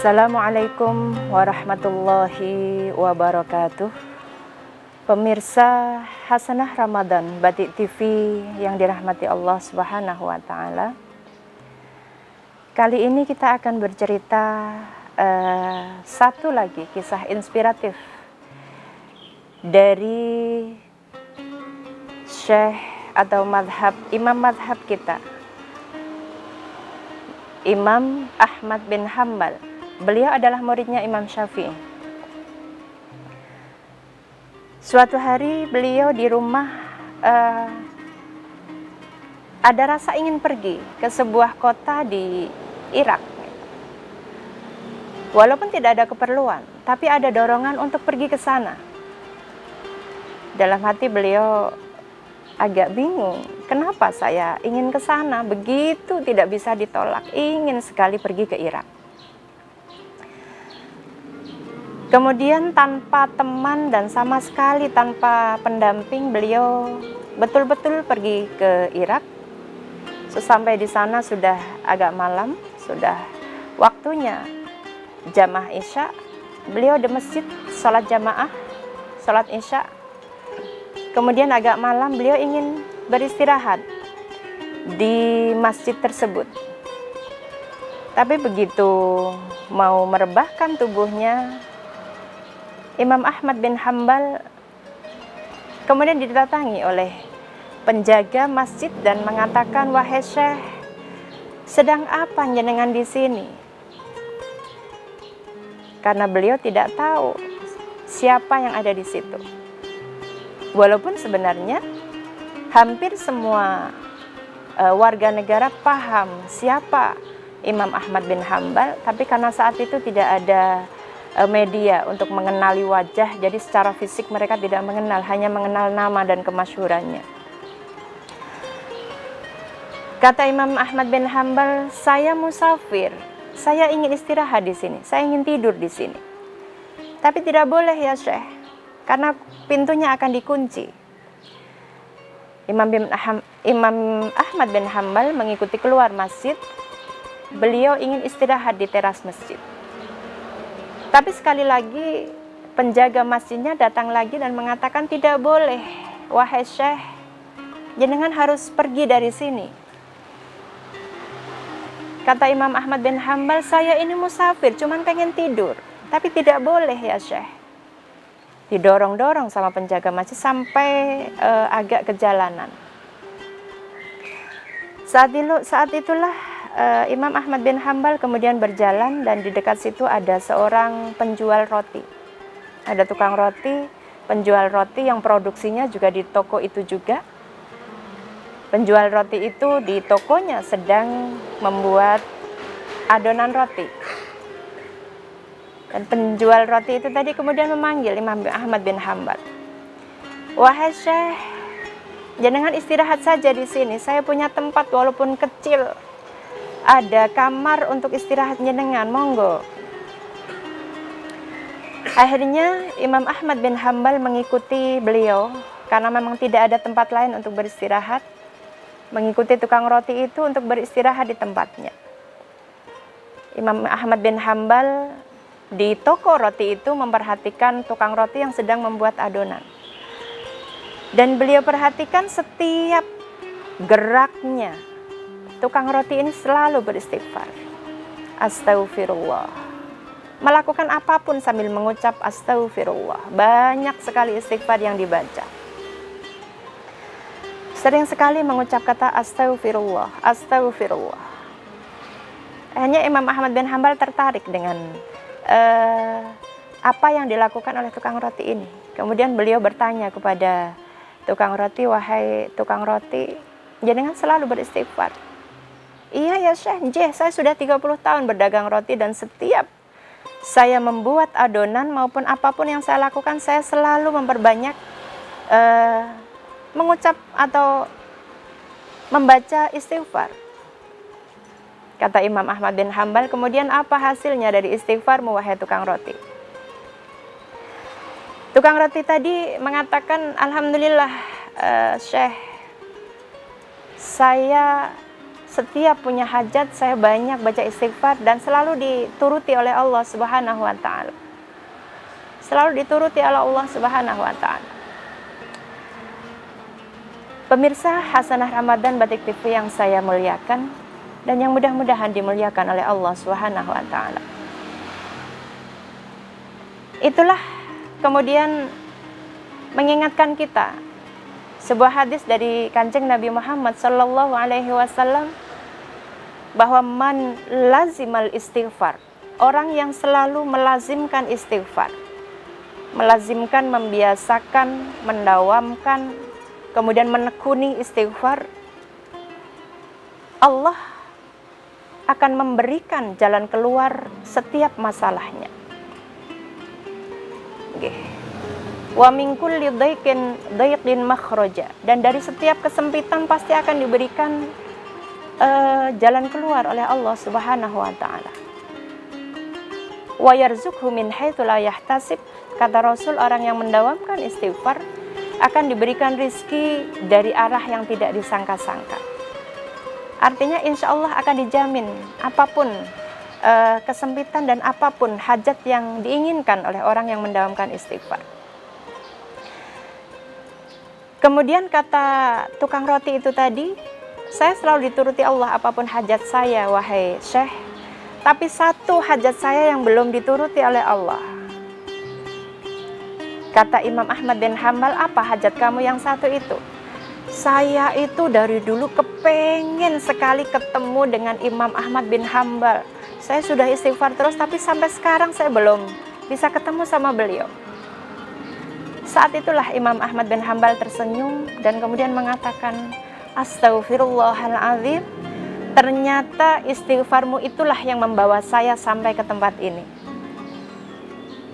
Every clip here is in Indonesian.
Assalamualaikum warahmatullahi wabarakatuh. Pemirsa Hasanah Ramadan Batik TV yang dirahmati Allah Subhanahu wa taala. Kali ini kita akan bercerita satu lagi kisah inspiratif dari Syekh atau imam madhab kita, Imam Ahmad bin Hanbal. Beliau adalah muridnya Imam Syafi'i. Suatu hari beliau di rumah ada rasa ingin pergi ke sebuah kota di Irak. Walaupun tidak ada keperluan, tapi ada dorongan untuk pergi ke sana. Dalam hati beliau agak bingung, kenapa saya ingin ke sana, begitu tidak bisa ditolak, ingin sekali pergi ke Irak. Kemudian tanpa teman dan sama sekali tanpa pendamping, beliau betul-betul pergi ke Irak. Sesampai di sana sudah agak malam, sudah waktunya jamaah Isya. Beliau di masjid sholat jamaah, sholat Isya. Kemudian agak malam beliau ingin beristirahat di masjid tersebut. Tapi begitu mau merebahkan tubuhnya, Imam Ahmad bin Hanbal kemudian didatangi oleh penjaga masjid dan mengatakan, "Wahai Syekh, sedang apa jenengan di sini?" Karena beliau tidak tahu siapa yang ada di situ. Walaupun sebenarnya hampir semua warga negara paham siapa Imam Ahmad bin Hanbal, tapi karena saat itu tidak ada media untuk mengenali wajah, jadi secara fisik mereka tidak mengenal, hanya mengenal nama dan kemasyhurannya. Kata Imam Ahmad bin Hanbal, "Saya musafir, saya ingin istirahat di sini, saya ingin tidur di sini. Tapi tidak boleh ya Syekh, karena pintunya akan dikunci." Imam Ahmad bin Hanbal mengikuti keluar masjid. Beliau ingin istirahat di teras masjid. Tapi sekali lagi penjaga masjidnya datang lagi dan mengatakan, "Tidak boleh, wahai Syekh, jenengan harus pergi dari sini." Kata Imam Ahmad bin Hanbal, "Saya ini musafir, cuman pengen tidur, tapi tidak boleh ya Syekh." Didorong-dorong sama penjaga masjid sampai agak ke jalanan. Saat itulah Imam Ahmad bin Hanbal kemudian berjalan, dan di dekat situ ada seorang penjual roti. Ada tukang roti, penjual roti yang produksinya juga di toko itu juga. Penjual roti itu di tokonya sedang membuat adonan roti. Dan penjual roti itu tadi kemudian memanggil Imam Ahmad bin Hanbal, "Wahai Syekh, jenengan istirahat saja di sini. Saya punya tempat walaupun kecil. Ada kamar untuk istirahat jenengan, monggo." Akhirnya Imam Ahmad bin Hanbal mengikuti beliau, karena memang tidak ada tempat lain untuk beristirahat. Mengikuti tukang roti itu untuk beristirahat di tempatnya. Imam Ahmad bin Hanbal di toko roti itu memperhatikan tukang roti yang sedang membuat adonan. Dan beliau perhatikan setiap geraknya. Tukang roti ini selalu beristighfar. Astaghfirullah. Melakukan apapun sambil mengucap astaghfirullah. Banyak sekali istighfar yang dibaca. Sering sekali mengucap kata astaghfirullah, astaghfirullah. Hanya Imam Ahmad bin Hanbal tertarik dengan apa yang dilakukan oleh tukang roti ini. Kemudian beliau bertanya kepada tukang roti, "Wahai tukang roti, jenengan selalu beristighfar?" "Iya ya Syekh, saya sudah 30 tahun berdagang roti, dan setiap saya membuat adonan maupun apapun yang saya lakukan, saya selalu memperbanyak mengucap atau membaca istighfar." Kata Imam Ahmad bin Hanbal, "Kemudian apa hasilnya dari istighfarmu, wahai tukang roti?" Tukang roti tadi mengatakan, "Alhamdulillah Syekh, saya setiap punya hajat saya banyak baca istighfar dan selalu dituruti oleh Allah Subhanahu wa taala. Selalu dituruti oleh Allah Subhanahu wa taala. Pemirsa Hasanah Ramadan Batik TV yang saya muliakan dan yang mudah-mudahan dimuliakan oleh Allah Subhanahu wa taala. Itulah kemudian mengingatkan kita sebuah hadis dari Kanjeng Nabi Muhammad sallallahu alaihi wasallam bahwa man lazimal istighfar, orang yang selalu melazimkan istighfar, melazimkan, membiasakan, mendawamkan, kemudian menekuni istighfar, Allah akan memberikan jalan keluar setiap masalahnya. Wa min kulli dhaiqin makhraja, dan dari setiap kesempitan pasti akan diberikan jalan keluar oleh Allah Subhanahu wa taala. Wa yarzuqhu min haitsu la yahtasib, kata Rasul, orang yang mendawamkan istighfar akan diberikan rizki dari arah yang tidak disangka-sangka. Artinya insya Allah akan dijamin apapun kesempitan dan apapun hajat yang diinginkan oleh orang yang mendawamkan istighfar. Kemudian kata tukang roti itu tadi, saya selalu dituruti Allah apapun hajat saya, wahai Syekh. Tapi satu hajat saya yang belum dituruti oleh Allah. Kata Imam Ahmad bin Hanbal, apa hajat kamu yang satu itu? Saya itu dari dulu kepengen sekali ketemu dengan Imam Ahmad bin Hanbal. Saya sudah istighfar terus, tapi sampai sekarang saya belum bisa ketemu sama beliau. Saat itulah Imam Ahmad bin Hanbal tersenyum dan kemudian mengatakan, Astaghfirullahaladzim, ternyata istighfarmu itulah yang membawa saya sampai ke tempat ini.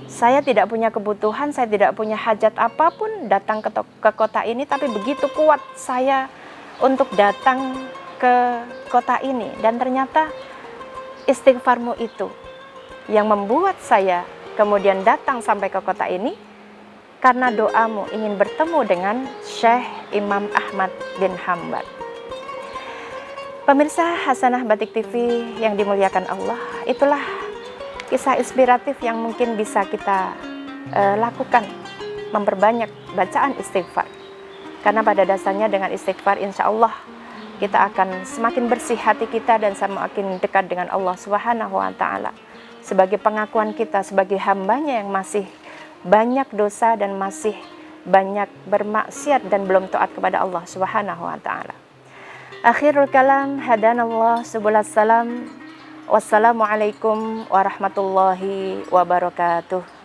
Saya tidak punya kebutuhan, saya tidak punya hajat apapun datang ke kota ini, tapi begitu kuat saya untuk datang ke kota ini. Dan ternyata istighfarmu itu yang membuat saya kemudian datang sampai ke kota ini, karena doamu ingin bertemu dengan Syekh Imam Ahmad bin Hanbal. Pemirsa Hasanah Batik TV yang dimuliakan Allah, itulah kisah inspiratif yang mungkin bisa kita lakukan, memperbanyak bacaan istighfar. Karena pada dasarnya dengan istighfar insya Allah kita akan semakin bersih hati kita dan semakin dekat dengan Allah Subhanahu wa taala. Sebagai pengakuan kita sebagai hambanya yang masih banyak dosa dan masih banyak bermaksiat dan belum taat kepada Allah Subhanahu wa taala. Akhirul kalam, hadanallah subulal salam. Wassalamualaikum warahmatullahi wabarakatuh.